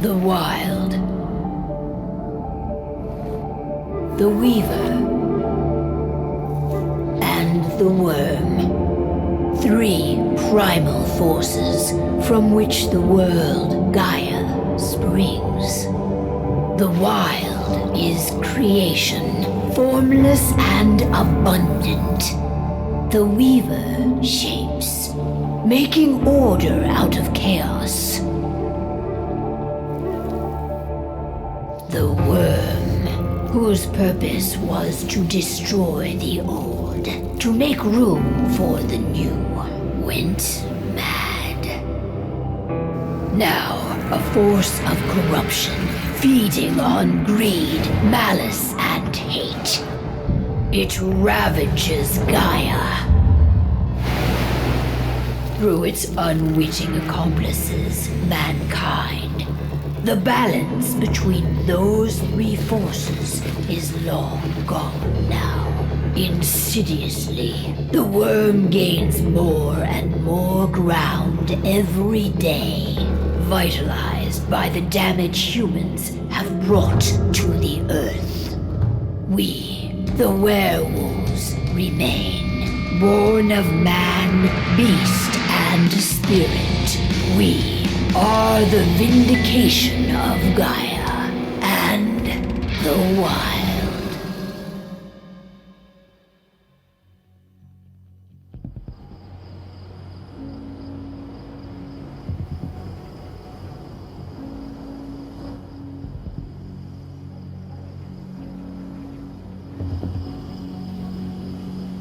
The Wild. The Weaver. And the Worm. Three primal forces from which the world, Gaia, springs. The Wild is creation, formless and abundant. The Weaver shapes, making order out of chaos. The Worm, whose purpose was to destroy the old, to make room for the new, went mad. Now, a force of corruption, feeding on greed, malice, and hate. It ravages Gaia. Through its unwitting accomplices, mankind. The balance between those three forces is long gone now. Insidiously, the worm gains more and more ground every day, vitalized by the damage humans have brought to the Earth. We, the werewolves, remain, born of man, beast, and spirit. We are the vindication of Gaia and the Wild.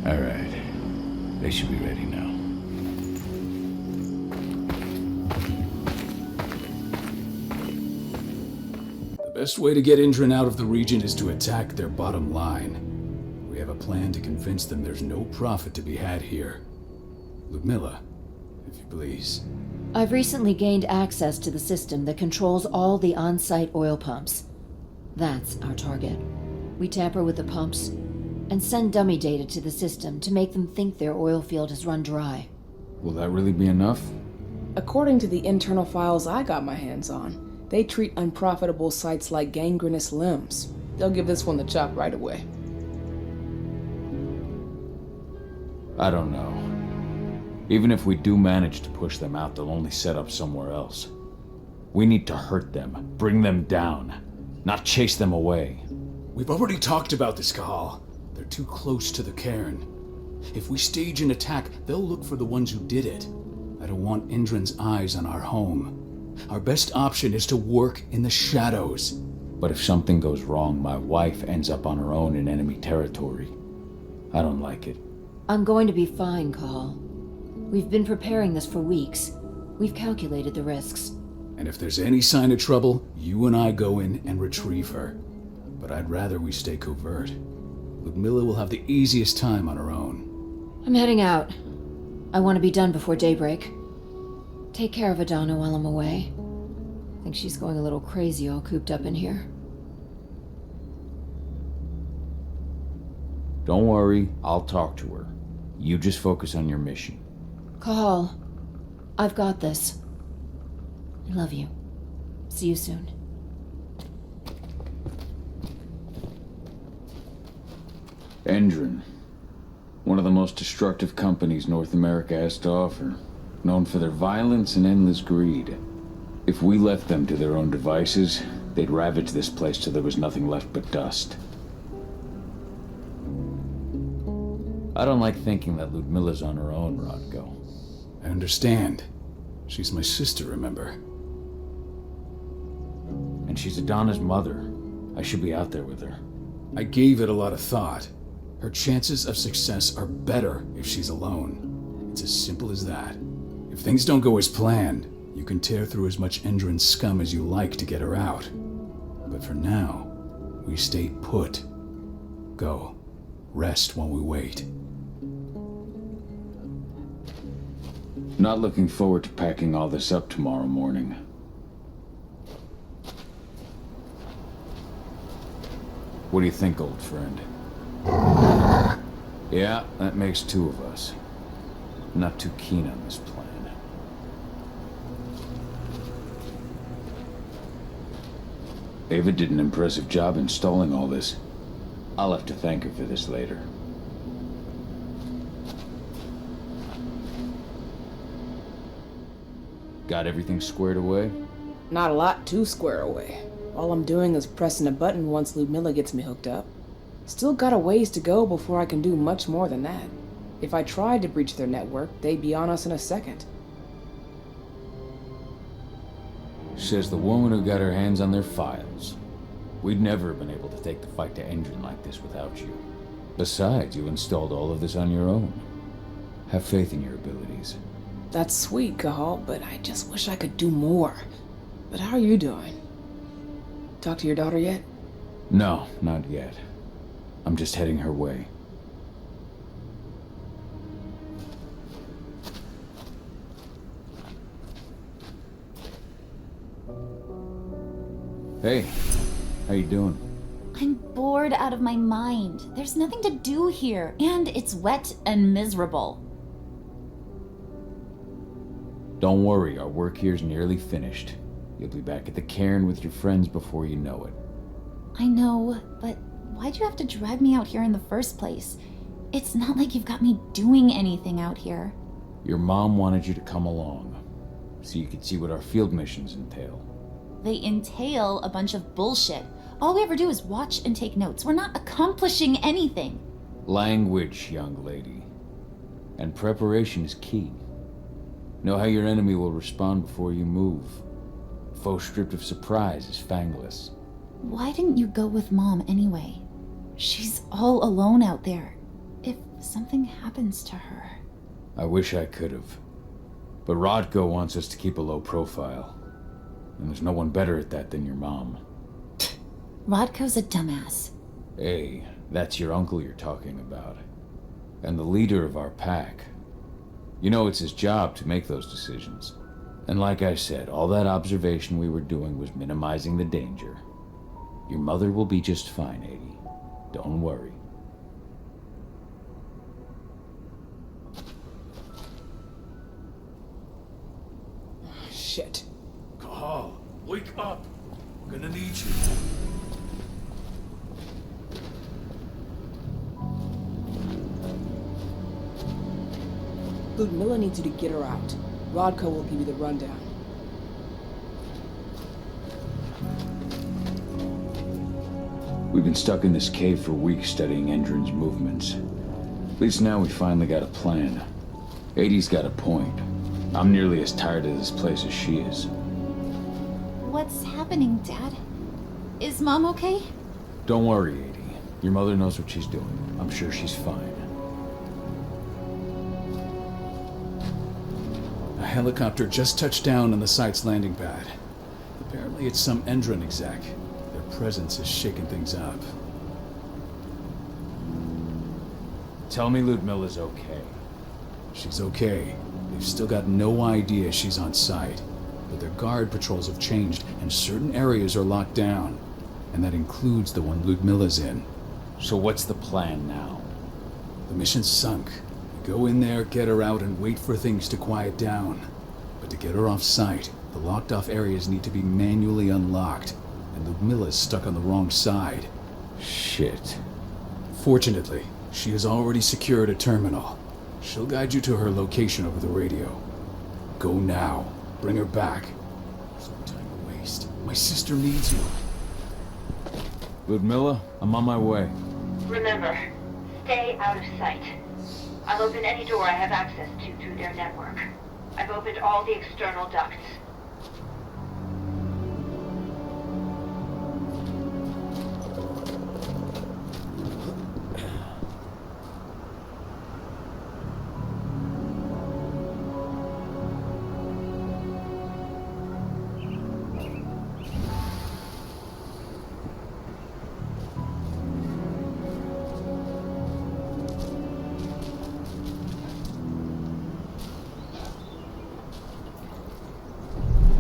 All right. They should be ready now. The best way to get Indran out of the region is to attack their bottom line. We have a plan to convince them there's no profit to be had here. Ludmilla, if you please. I've recently gained access to the system that controls all the on-site oil pumps. That's our target. We tamper with the pumps and send dummy data to the system to make them think their oil field has run dry. Will that really be enough? According to the internal files I got my hands on, they treat unprofitable sites like gangrenous limbs. They'll give this one the chop right away. I don't know. Even if we do manage to push them out, they'll only set up somewhere else. We need to hurt them, bring them down, not chase them away. We've already talked about this, Kahal. They're too close to the cairn. If we stage an attack, they'll look for the ones who did it. I don't want Indran's eyes on our home. Our best option is to work in the shadows. But if something goes wrong, my wife ends up on her own in enemy territory. I don't like it. I'm going to be fine, Call. We've been preparing this for weeks. We've calculated the risks. And if there's any sign of trouble, you and I go in and retrieve her. But I'd rather we stay covert. Ludmilla will have the easiest time on her own. I'm heading out. I want to be done before daybreak. Take care of Adana while I'm away. I think she's going a little crazy all cooped up in here. Don't worry, I'll talk to her. You just focus on your mission. Call. I've got this. I love you. See you soon. Endron. One of the most destructive companies North America has to offer. Known for their violence and endless greed. If we left them to their own devices, they'd ravage this place till there was nothing left but dust. I don't like thinking that Ludmilla's on her own, Rodko. I understand. She's my sister, remember? And she's Adana's mother. I should be out there with her. I gave it a lot of thought. Her chances of success are better if she's alone. It's as simple as that. If things don't go as planned, you can tear through as much Endron scum as you like to get her out. But for now, we stay put. Go. Rest while we wait. Not looking forward to packing all this up tomorrow morning. What do you think, old friend? Yeah, that makes two of us. Not too keen on this plan. Ava did an impressive job installing all this. I'll have to thank her for this later. Got everything squared away? Not a lot to square away. All I'm doing is pressing a button once Ludmilla gets me hooked up. Still got a ways to go before I can do much more than that. If I tried to breach their network, they'd be on us in a second. Says the woman who got her hands on their files. We'd never have been able to take the fight to Endron like this without you. Besides, you installed all of this on your own. Have faith in your abilities. That's sweet, Cahal, but I just wish I could do more. But how are you doing? Talk to your daughter yet? No, not yet. I'm just heading her way. Hey, how you doing? I'm bored out of my mind. There's nothing to do here, and it's wet and miserable. Don't worry, our work here's nearly finished. You'll be back at the cairn with your friends before you know it. I know, but why'd you have to drag me out here in the first place? It's not like you've got me doing anything out here. Your mom wanted you to come along, so you could see what our field missions entail. They entail a bunch of bullshit. All we ever do is watch and take notes. We're not accomplishing anything. Language, young lady. And preparation is key. Know how your enemy will respond before you move. Faux stripped of surprise is fangless. Why didn't you go with Mom anyway? She's all alone out there. If something happens to her... I wish I could have. But Rodko wants us to keep a low profile. And there's no one better at that than your mom. Rodko's a dumbass. Hey, that's your uncle you're talking about. And the leader of our pack. You know it's his job to make those decisions. And like I said, all that observation we were doing was minimizing the danger. Your mother will be just fine, Adie. Don't worry. Shit. Kahal, wake up! I'm gonna need you. Ludmilla needs you to get her out. Rodko will give you the rundown. We've been stuck in this cave for weeks studying Endron's movements. At least now we finally got a plan. 80's got a point. I'm nearly as tired of this place as she is. What's happening, Dad? Is Mom okay? Don't worry, 80. Your mother knows what she's doing. I'm sure she's fine. A helicopter just touched down on the site's landing pad. Apparently it's some Endron exec. Their presence is shaking things up. Tell me Ludmilla's okay. She's okay. They've still got no idea she's on site. But their guard patrols have changed, and certain areas are locked down. And that includes the one Ludmilla's in. So what's the plan now? The mission's sunk. We go in there, get her out, and wait for things to quiet down. But to get her off site, the locked-off areas need to be manually unlocked. And Ludmilla's stuck on the wrong side. Shit. Fortunately, she has already secured a terminal. She'll guide you to her location over the radio. Go now. Bring her back. There's no time to waste. My sister needs you. Ludmilla, I'm on my way. Remember, stay out of sight. I'll open any door I have access to through their network. I've opened all the external ducts.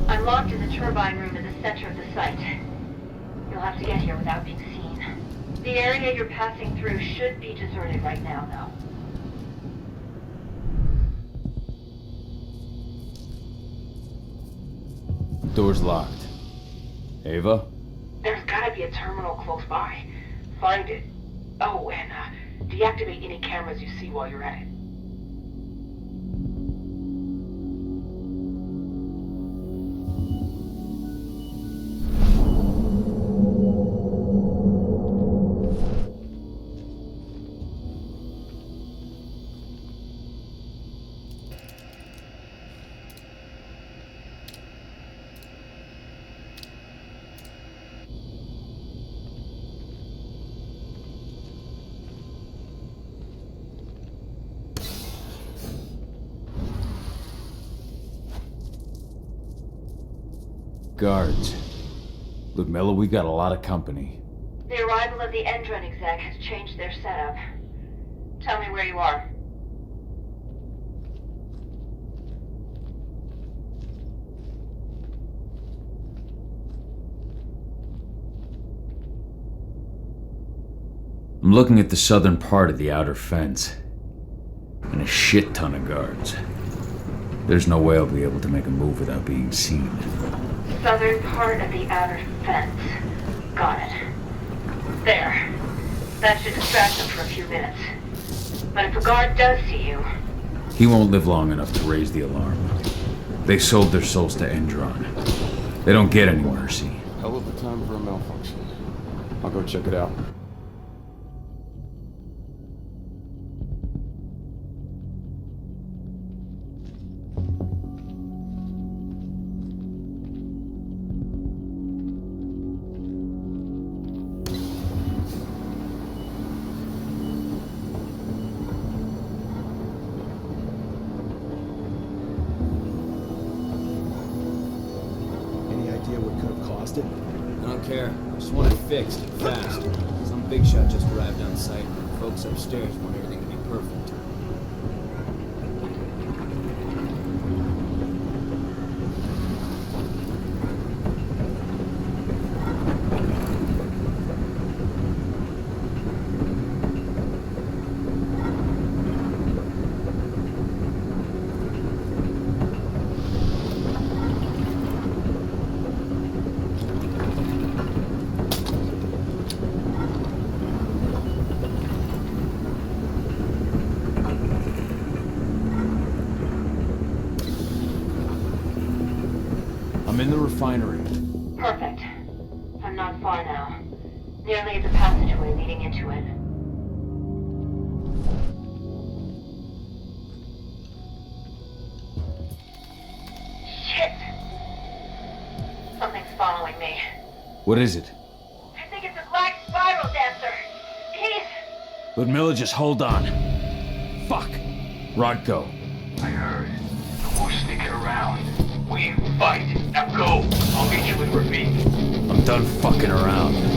I'm locked in the turbine room in the center of the site. You'll have to get here without being seen. The area you're passing through should be deserted right now, though. Door's locked. Ava? There's gotta be a terminal close by. Find it. Oh, and deactivate any cameras you see while you're at it. Guards. Ludmilla, we got a lot of company. The arrival of the Endron exec has changed their setup. Tell me where you are. I'm looking at the southern part of the outer fence. And a shit ton of guards. There's no way I'll be able to make a move without being seen. Southern part of the outer fence. Got it. There. That should distract them for a few minutes. But if a guard does see you... He won't live long enough to raise the alarm. They sold their souls to Endron. They don't get any mercy. Hell of a time for a malfunction. I'll go check it out. I don't care. I just want it fixed, fast. Some big shot just arrived on site, and folks upstairs want everything to be perfect. I'm in the refinery. Perfect. I'm not far now. Nearly at the passageway leading into it. Shit! Something's following me. What is it? I think it's a black spiral dancer. He's... Ludmilla, just hold on. Fuck. Rodko. I heard. No more sticking around. We fight. Now go. I'll meet you in Ravine. I'm done fucking around.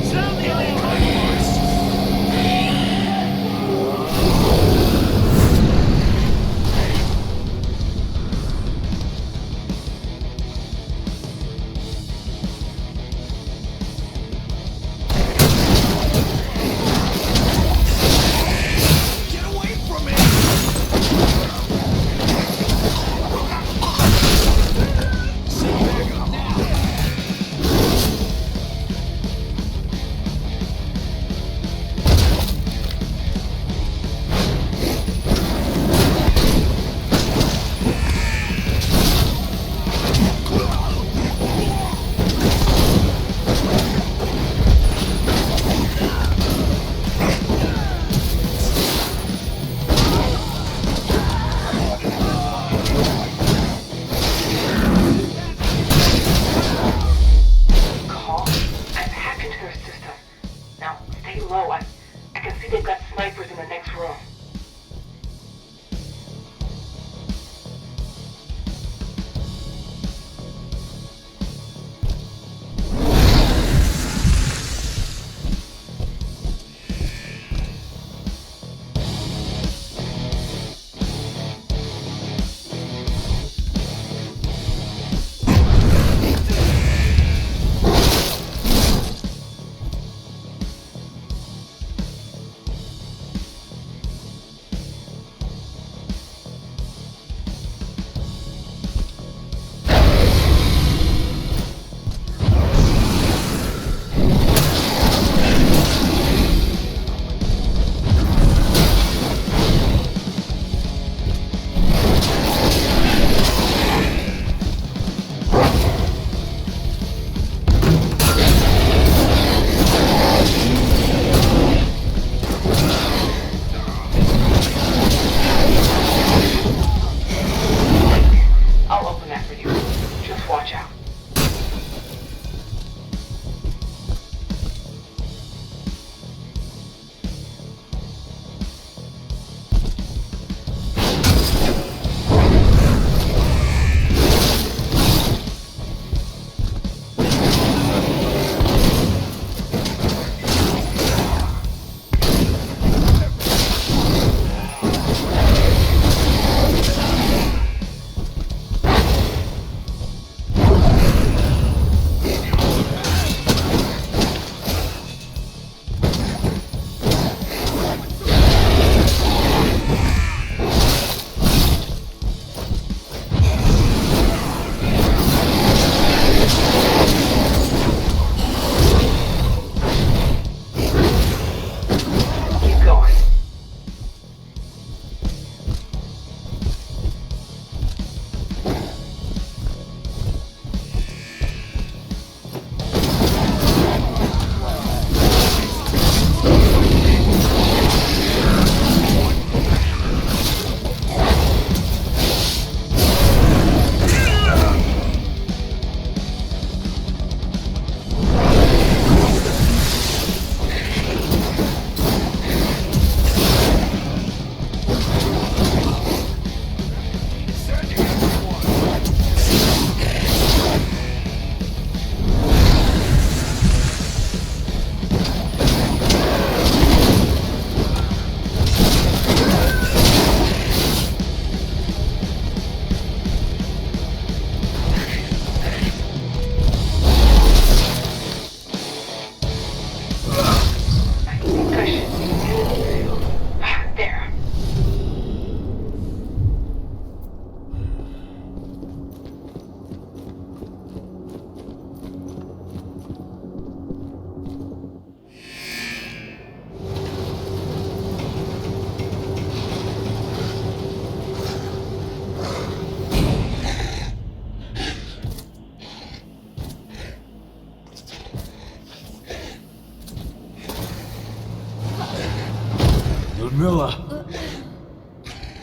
Ludmilla!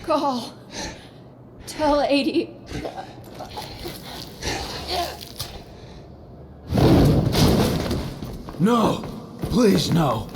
Call. Tell 80. No! Please, no!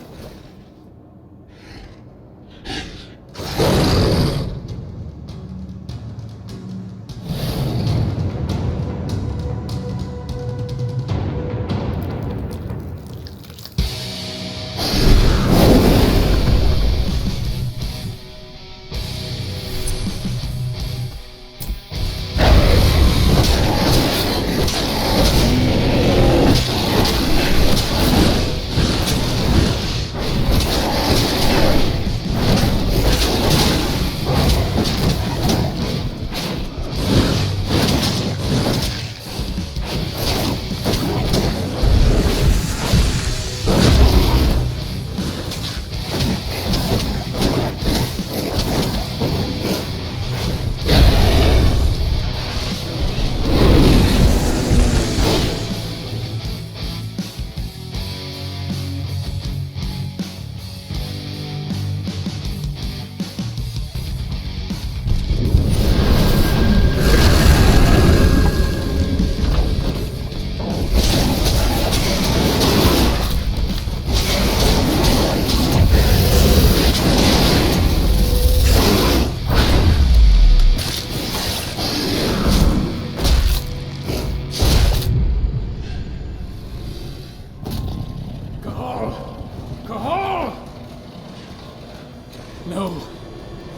No.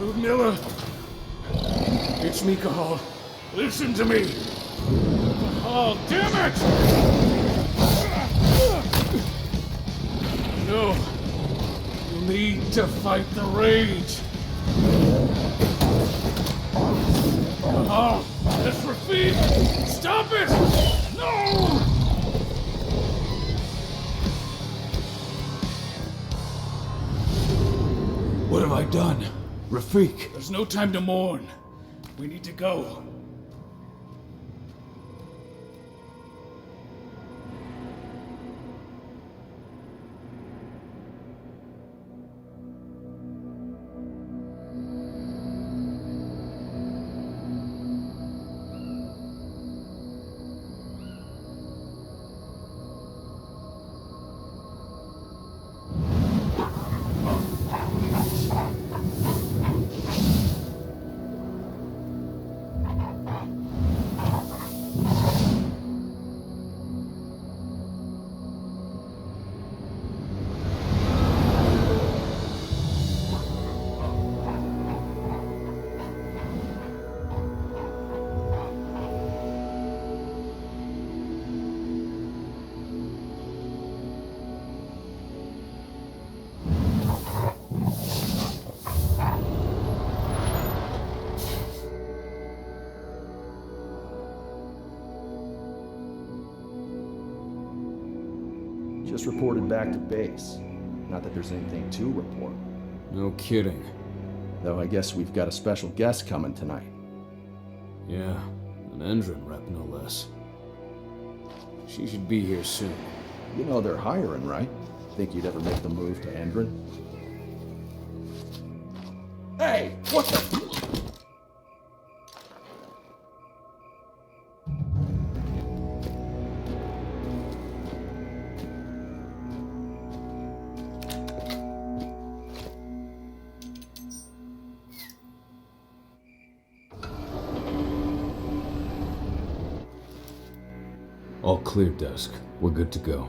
Ludmilla. It's me, Cahal. Listen to me. Cahal, damn it! No. You need to fight the rage. Cahal, that's Rafik! Stop it! No! What have I done? Rafik! There's no time to mourn. We need to go. Just reported back to base. Not that there's anything to report. No kidding. Though I guess we've got a special guest coming tonight. Yeah, an Endron rep no less. She should be here soon. You know they're hiring, right? Think you'd ever make the move to Endron? Hey! What the... All clear, Dusk. We're good to go.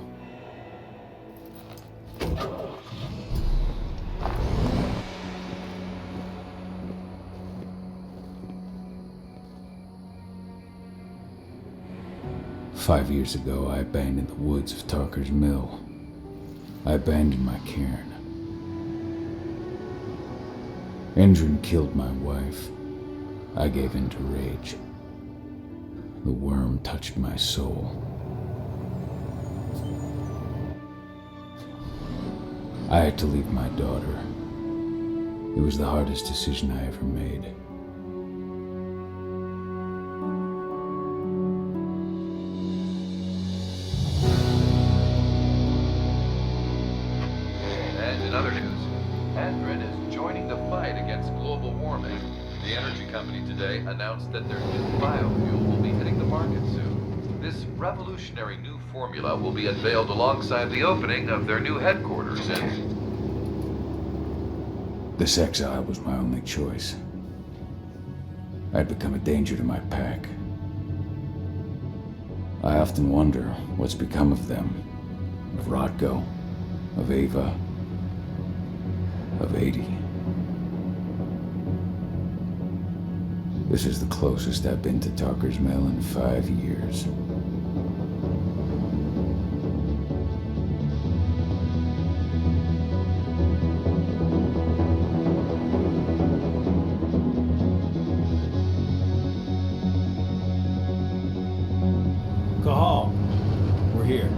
"5 years ago, I abandoned the woods of Tarker's Mill. I abandoned my cairn. Endron killed my wife. I gave in to rage. The worm touched my soul. I had to leave my daughter. It was the hardest decision I ever made. And in other news, Endron is joining fight against global warming. The energy company today announced that their new biofuel will be hitting the market soon. This revolutionary new formula will be unveiled alongside the opening of their new headquarters in... This exile was my only choice. I'd become a danger to my pack. I often wonder what's become of them. Of Rodko, of Ava, of 80. This is the closest I've been to Talker's Mill in 5 years. Cahal, we're here.